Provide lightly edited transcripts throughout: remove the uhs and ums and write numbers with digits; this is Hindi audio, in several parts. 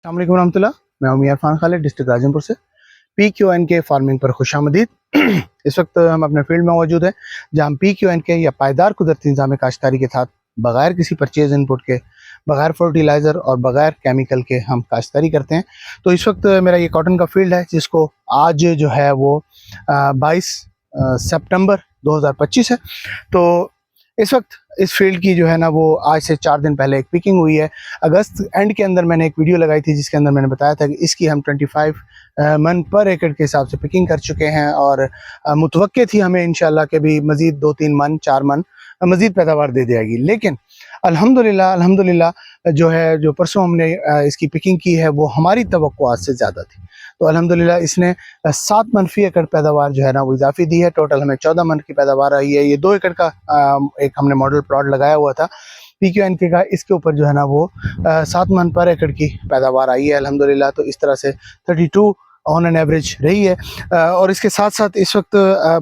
अस्सलाम वालेकुम रहमतुल्लाह। मैं उमर खान खालिद, डिस्ट्रिक्ट राजनपुर से। PQNK फार्मिंग पर खुशामदीद। इस वक्त हम अपने फील्ड में मौजूद हैं, जहाँ हम PQNK या पायदार कुदरती निज़ाम काश्तकारी के साथ बगैर किसी परचेज इनपुट के, बगैर फर्टिलाइज़र और बगैर केमिकल के हम काश्तकारी करते हैं। तो इस वक्त मेरा ये कॉटन का फील्ड है, जिसको आज जो है वो 22 सितंबर 2025 है। तो इस वक्त इस फील्ड की जो है ना वो आज से 4 दिन पहले एक पिकिंग हुई है। अगस्त एंड के अंदर मैंने एक वीडियो लगाई थी, जिसके अंदर मैंने बताया था कि इसकी हम 25 मन पर एकड़ के हिसाब से पिकिंग कर चुके हैं, और मुतवक्के थी हमें इंशाल्लाह के भी मज़ीद 2-3 मन 4 मन मज़ीद पैदावार दे जाएगी। लेकिन अल्हम्दुलिल्लाह जो है, जो परसों हमने इसकी पिकिंग की है, वो हमारी तवक्कुआत से ज़्यादा थी। तो अल्हम्दुलिल्लाह इसने 7 मन फी एकड़ पैदावार जो है ना वो इजाफी दी है। टोटल हमें 14 मन की पैदावार आई है। ये 2 एकड़ का एक हमने मॉडल प्लॉट लगाया हुआ था PQNK का। इसके ऊपर जो है ना वो 7 मन पर एकड़ की पैदावार आई है अल्हम्दुलिल्लाह। तो इस तरह से 32 ऑन एन एवरेज रही है। और इसके साथ साथ इस वक्त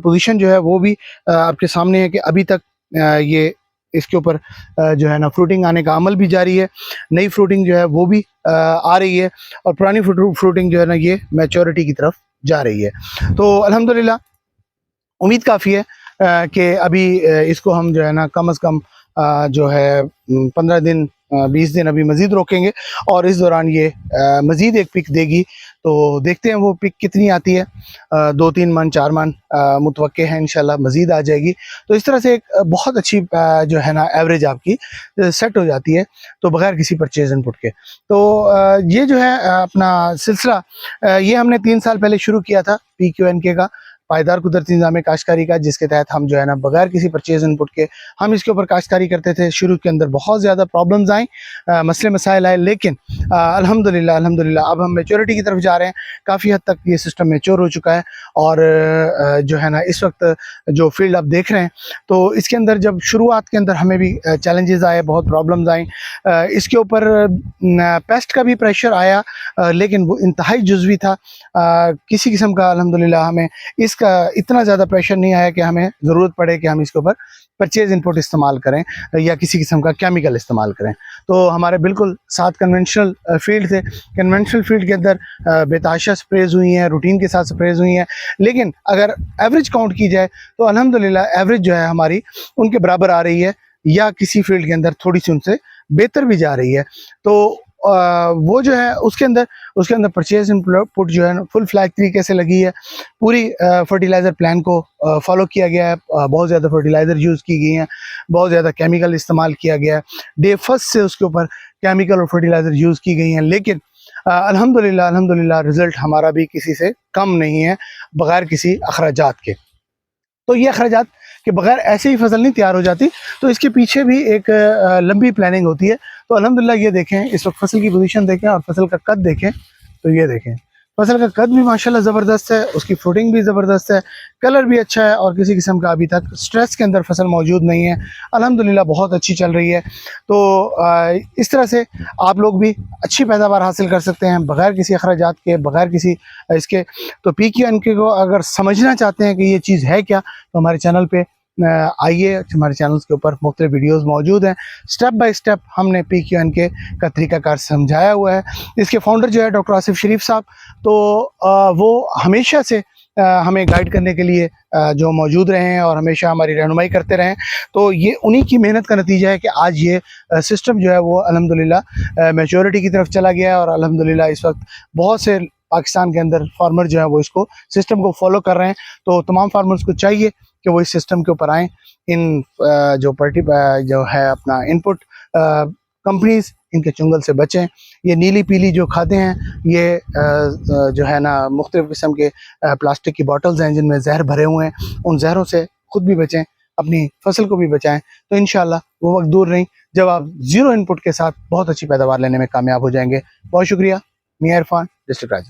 पोजीशन जो है वो भी आपके सामने है कि अभी तक ये इसके ऊपर जो है ना फ्रूटिंग आने का अमल भी जारी है। नई फ्रूटिंग जो है वो भी आ रही है, और पुरानी फ्रूटिंग जो है ना ये मैच्योरिटी की तरफ जा रही है। तो अल्हम्दुलिल्लाह उम्मीद काफ़ी है कि अभी इसको हम जो है ना कम से कम जो है 15 दिन 20 दिन अभी मज़ीद रोकेंगे, और इस दौरान ये मज़ीद एक पिक देगी। तो देखते हैं वो पिक कितनी आती है। 2-3 मन 4 मन मुतवक्के हैं, इंशाल्लाह मज़ीद आ जाएगी। तो इस तरह से एक बहुत अच्छी जो है ना एवरेज आपकी सेट हो जाती है, तो बगैर किसी परचेज इनपुट के। तो ये जो है अपना सिलसिला ये हमने 3 साल पहले शुरू किया था PQNK का, पायदार कुदरती निज़ाम काश्तकारी का, जिसके तहत हम जो है ना बगैर किसी परचेज इनपुट के हम इसके ऊपर काश्तकारी करते थे। शुरू के अंदर बहुत ज़्यादा प्रॉब्लम्स आई, मसले मसाइल आए, लेकिन अल्हम्दुलिल्लाह अब हम मैच्योरिटी की तरफ जा रहे हैं। काफ़ी हद तक ये सिस्टम मैच्योर हो चुका है, और जो है ना इस वक्त जो फील्ड आप देख रहे हैं, तो इसके अंदर जब शुरुआत के अंदर हमें भी चैलेंजेस आए, बहुत प्रॉब्लम्स आई। इसके ऊपर पेस्ट का भी प्रेशर आया, लेकिन वो इंतहाई जुज़वी था। किसी किस्म का अल्हम्दुलिल्लाह हमें इसका इतना ज़्यादा प्रेशर नहीं आया कि हमें ज़रूरत पड़े कि हम इसके ऊपर परचेज इनपुट इस्तेमाल करें या किसी किस्म का केमिकल इस्तेमाल करें। तो हमारे बिल्कुल 7 कन्वेंशनल फील्ड थे। कन्वेंशनल फील्ड के अंदर बेतहाशा स्प्रेज हुई हैं, रूटीन के साथ स्प्रेज हुई हैं, लेकिन अगर एवरेज काउंट की जाए तो अल्हम्दुलिल्लाह एवरेज जो है हमारी उनके बराबर आ रही है, या किसी फील्ड के अंदर थोड़ी सी उनसे बेहतर भी जा रही है। तो वो जो है उसके अंदर परचेज इनपुट जो है फुल फ्लैग तरीके से लगी है। पूरी फर्टिलाइज़र प्लान को फॉलो किया गया है। बहुत ज़्यादा फर्टिलाइज़र यूज़ की गई हैं, बहुत ज़्यादा केमिकल इस्तेमाल किया गया है। डे फर्स्ट से उसके ऊपर केमिकल और फर्टिलाइज़र यूज़ की गई हैं, लेकिन अल्हम्दुलिल्लाह रिज़ल्ट हमारा भी किसी से कम नहीं है, बगैर किसी अखराजात के। तो ये अखराजात के बगैर ऐसे ही फसल नहीं तैयार हो जाती, तो इसके पीछे भी एक लंबी प्लानिंग होती है। तो अल्हम्दुलिल्लाह ये देखें, इस वक्त फसल की पोजीशन देखें और फसल का कद देखें, तो ये देखें फसल का कद भी माशाल्लाह ज़बरदस्त है, उसकी फ्रूटिंग भी ज़बरदस्त है, कलर भी अच्छा है, और किसी किस्म का अभी तक स्ट्रेस के अंदर फसल मौजूद नहीं है। अल्हम्दुलिल्लाह बहुत अच्छी चल रही है। तो इस तरह से आप लोग भी अच्छी पैदावार हासिल कर सकते हैं बगैर किसी अखराजात के, बगैर किसी इसके। तो PQNK को अगर समझना चाहते हैं कि ये चीज़ है क्या, तो हमारे चैनल पे आइए। हमारे चैनल्स के ऊपर मुख्तलिफ वीडियोस मौजूद हैं। स्टेप बाय स्टेप हमने PQNK का तरीक़ाकार समझाया हुआ है। इसके फाउंडर जो है डॉक्टर आसिफ शरीफ साहब, तो वो हमेशा से हमें गाइड करने के लिए जो मौजूद रहे हैं और हमेशा हमारी रहनुमाई करते रहे हैं। तो ये उन्हीं की मेहनत का नतीजा है कि आज ये सिस्टम जो है वो अल्हम्दुलिल्लाह मैच्योरिटी की तरफ चला गया है, और अल्हम्दुलिल्लाह इस वक्त बहुत से पाकिस्तान के अंदर फार्मर जो है वो इसको सिस्टम को फॉलो कर रहे हैं। तो तमाम फार्मर्स को चाहिए कि वो इस सिस्टम के ऊपर आएँ। इन जो है अपना इनपुट कंपनीज, इनके चुंगल से बचें। ये नीली पीली जो खादें हैं, ये जो है ना मुख्तलिफ़ किस्म के प्लास्टिक की बॉटल्स हैं जिनमें जहर भरे हुए हैं, उन जहरों से खुद भी बचें, अपनी फसल को भी बचाएं। तो इंशाल्लाह वो वक्त दूर नहीं जब आप ज़ीरो इनपुट के साथ बहुत अच्छी पैदावार लेने में कामयाब हो जाएंगे। बहुत शुक्रिया। मैं इरफान, डिस्ट्रिक्ट राजन।